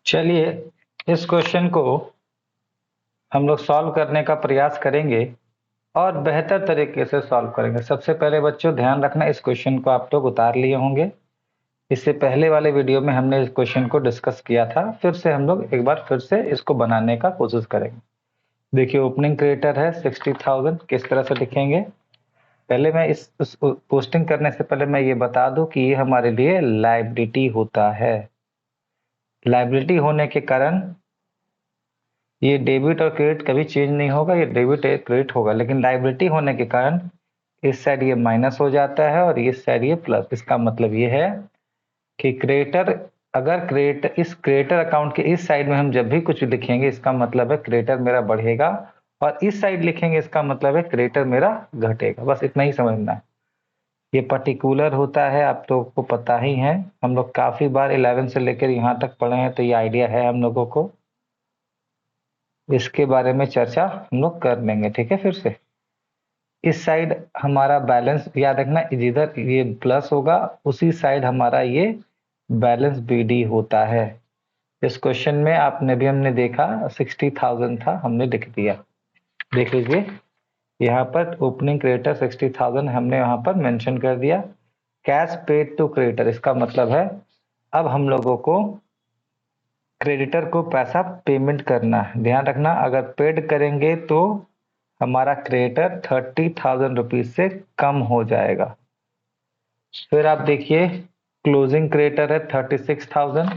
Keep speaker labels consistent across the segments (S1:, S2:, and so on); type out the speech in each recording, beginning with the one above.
S1: चलिए इस क्वेश्चन को हम लोग सॉल्व करने का प्रयास करेंगे और बेहतर तरीके से सॉल्व करेंगे। सबसे पहले बच्चों ध्यान रखना, इस क्वेश्चन को आप लोग उतार लिए होंगे। इससे पहले वाले वीडियो में हमने इस क्वेश्चन को डिस्कस किया था। फिर से हम लोग एक बार फिर से इसको बनाने का कोशिश करेंगे। देखिए ओपनिंग क्रेडिटर है 60,000। किस तरह से लिखेंगे? पहले मैं इस पोस्टिंग करने से पहले मैं ये बता दूं कि ये हमारे लिए लायबिलिटी होता है। लायबिलिटी होने के कारण ये डेबिट और क्रेडिट कभी चेंज नहीं होगा, ये डेबिट क्रेडिट होगा। लेकिन लायबिलिटी होने के कारण इस साइड ये माइनस हो जाता है और इस साइड ये प्लस। इसका मतलब ये है कि क्रेडिटर, अगर क्रेडिटर, इस क्रेडिटर अकाउंट के इस साइड में हम जब भी कुछ लिखेंगे इसका मतलब है क्रेडिटर मेरा बढ़ेगा, और इस साइड लिखेंगे इसका मतलब है क्रेडिटर मेरा घटेगा। बस इतना ही समझना है। ये पर्टिकुलर होता है, आप लोगों को पता ही है। हम लोग काफी बार 11 से लेकर यहाँ तक पढ़े हैं, तो ये आइडिया है हम लोगों को। इसके बारे में चर्चा हम लोग कर लेंगे, ठीक है। फिर से इस साइड हमारा बैलेंस, याद रखना जिधर ये प्लस होगा उसी साइड हमारा ये बैलेंस बीडी होता है। इस क्वेश्चन में आपने भी हमने देखा 60,000 था, हमने लिख दिया। देख लीजिए यहाँ पर ओपनिंग क्रेडिटर 60,000 हमने यहाँ पर मेंशन कर दिया। कैश पेड टू क्रेडिटर, इसका मतलब है अब हम लोगों को क्रेडिटर को पैसा पेमेंट करना है। ध्यान रखना अगर पेड करेंगे तो हमारा क्रेडिटर 30,000 रुपीज से कम हो जाएगा। फिर आप देखिए क्लोजिंग क्रेडिटर है 36,000।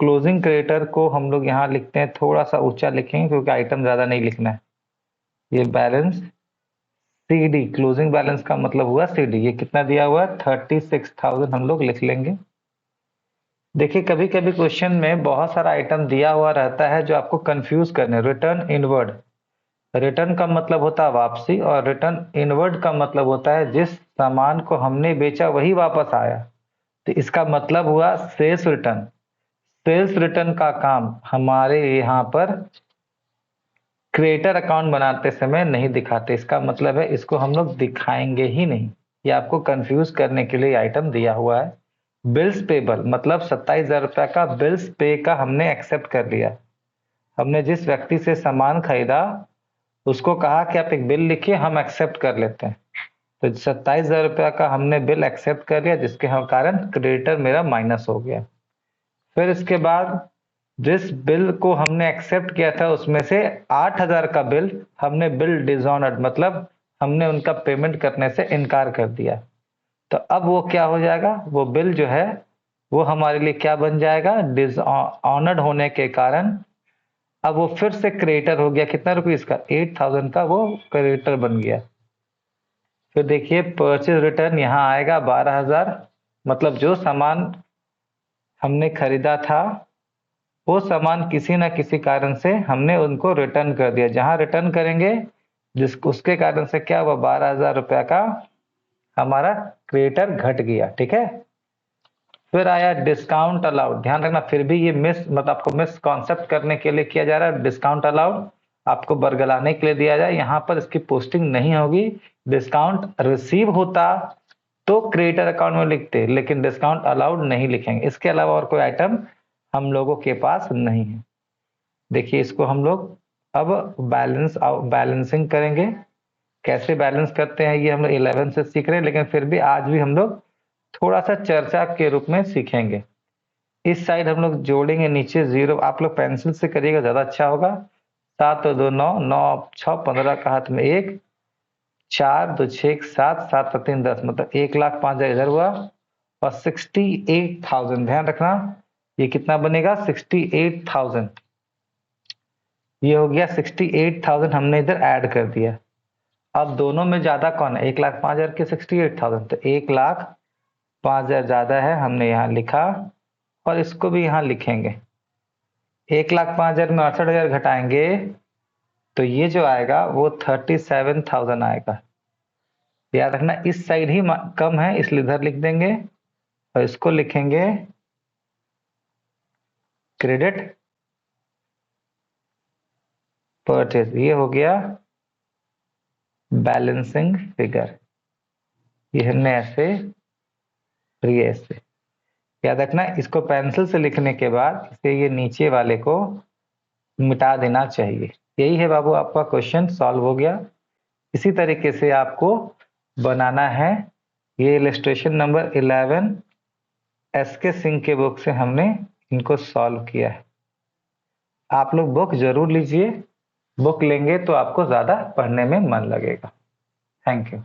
S1: क्लोजिंग क्रेडिटर को हम लोग यहाँ लिखते हैं, थोड़ा सा ऊंचा लिखेंगे क्योंकि आइटम ज्यादा नहीं लिखना है। ये बैलेंस सीडी, क्लोजिंग बैलेंस का मतलब हुआ सीडी। ये कितना दिया हुआ है 36,000, हम लोग लिख लेंगे। देखिए कभी कभी क्वेश्चन में बहुत सारा आइटम दिया हुआ रहता है जो आपको कंफ्यूज करने। रिटर्न इनवर्ड, रिटर्न का मतलब होता है वापसी, और रिटर्न इनवर्ड का मतलब होता है जिस सामान को हमने बेचा वही वापस आया। तो इसका मतलब हुआ सेल्स रिटर्न। सेल्स रिटर्न का काम हमारे यहाँ पर क्रिएटर अकाउंट बनाते समय नहीं दिखाते। इसका मतलब है इसको हम लोग दिखाएंगे ही नहीं। ये आपको कंफ्यूज करने के लिए आइटम दिया हुआ है। बिल्स पेबल मतलब 27,000 रुपया का बिल्स पे का हमने एक्सेप्ट कर लिया। हमने जिस व्यक्ति से सामान खरीदा उसको कहा कि आप एक बिल लिखिए, हम एक्सेप्ट कर लेते हैं। तो 27,000 रुपया का हमने बिल एक्सेप्ट कर लिया, जिसके कारण क्रेडिटर मेरा माइनस हो गया। फिर इसके बाद जिस बिल को हमने एक्सेप्ट किया था उसमें से 8,000 का बिल हमने बिल डिसऑनर्ड, मतलब हमने उनका पेमेंट करने से इनकार कर दिया। तो अब वो क्या हो जाएगा, वो बिल जो है वो हमारे लिए क्या बन जाएगा, डिसऑनर्ड होने के कारण अब वो फिर से क्रेडिटर हो गया। कितना रुपीस का, 8,000 का वो क्रेडिटर बन गया। फिर देखिए परचेज रिटर्न यहाँ आएगा 12,000, मतलब जो सामान हमने खरीदा था वो सामान किसी ना किसी कारण से हमने उनको रिटर्न कर दिया। जहां रिटर्न करेंगे जिस उसके कारण से क्या हुआ, 12,000 रुपया का हमारा क्रेडिटर घट गया, ठीक है। फिर आया डिस्काउंट अलाउड। ध्यान रखना फिर भी ये मतलब आपको मिस कॉन्सेप्ट करने के लिए किया जा रहा है। डिस्काउंट अलाउड आपको बरगलाने के लिए दिया जाए, यहाँ पर इसकी पोस्टिंग नहीं होगी। डिस्काउंट रिसीव होता तो क्रेडिटर अकाउंट में लिखते, लेकिन डिस्काउंट अलाउड नहीं लिखेंगे। इसके अलावा और कोई आइटम हम लोगों के पास नहीं है। देखिए इसको हम लोग अब बैलेंसिंग करेंगे। कैसे बैलेंस करते हैं ये हम लोग 11 से सीख रहे हैं, लेकिन फिर भी आज भी हम लोग थोड़ा सा चर्चा के रूप में सीखेंगे। इस साइड हम लोग जोड़ेंगे नीचे जीरो, आप लोग पेंसिल से करिएगा ज्यादा अच्छा होगा। 7 और 2 9, 9 6 15 का हाथ में 1, 4 2 6 7, 7 और 3 10, मतलब 1,05,000 इधर हुआ और 68,000। ध्यान रखना ये कितना बनेगा, 68,000। ये हो गया 68,000, हमने इधर ऐड कर दिया। अब दोनों में ज्यादा कौन है, 1,05,000 के 68,000, तो 1,05,000 ज्यादा है, हमने यहाँ लिखा और इसको भी यहाँ लिखेंगे। 1,05,000 में 68,000 घटाएंगे तो ये जो आएगा वो 37,000 आएगा। याद रखना इस साइड ही कम है इसलिए इधर लिख देंगे और इसको लिखेंगे क्रेडिट परचेज। ये हो गया बैलेंसिंग फिगर। ये हमने ऐसे, ये ऐसे, याद रखना, इसको पेंसिल से लिखने के बाद इसे ये नीचे वाले को मिटा देना चाहिए। यही है बाबू, आपका क्वेश्चन सॉल्व हो गया। इसी तरीके से आपको बनाना है। ये इलस्ट्रेशन नंबर 11 एसके सिंह के बुक से हमने इनको सॉल्व किया है। आप लोग बुक जरूर लीजिए, बुक लेंगे तो आपको ज्यादा पढ़ने में मन लगेगा। Thank you.